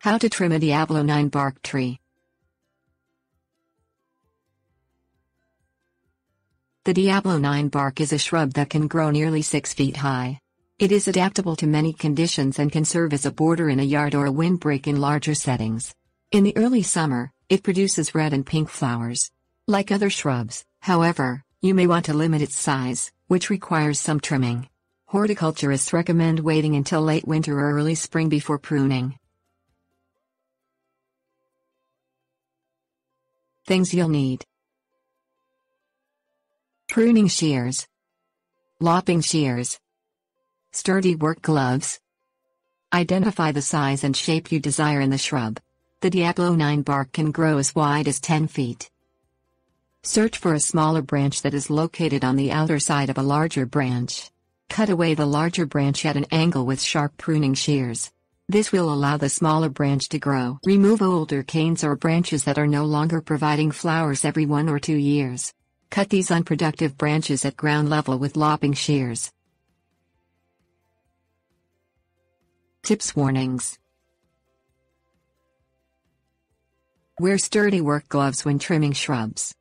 How to trim a Diablo Ninebark tree. The Diablo Ninebark is a shrub that can grow nearly 6 feet high. It is adaptable to many conditions and can serve as a border in a yard or a windbreak in larger settings. In the early summer, it produces red and pink flowers. Like other shrubs, however, you may want to limit its size, which requires some trimming. Horticulturists recommend waiting until late winter or early spring before pruning. Things you'll need: pruning shears, lopping shears, sturdy work gloves. Identify the size and shape you desire in the shrub. The Diablo Ninebark can grow as wide as 10 feet. Search for a smaller branch that is located on the outer side of a larger branch. Cut away the larger branch at an angle with sharp pruning shears. This will allow the smaller branch to grow. Remove older canes or branches that are no longer providing flowers every 1 or 2 years. Cut these unproductive branches at ground level with lopping shears. Tips: warnings. Wear sturdy work gloves when trimming shrubs.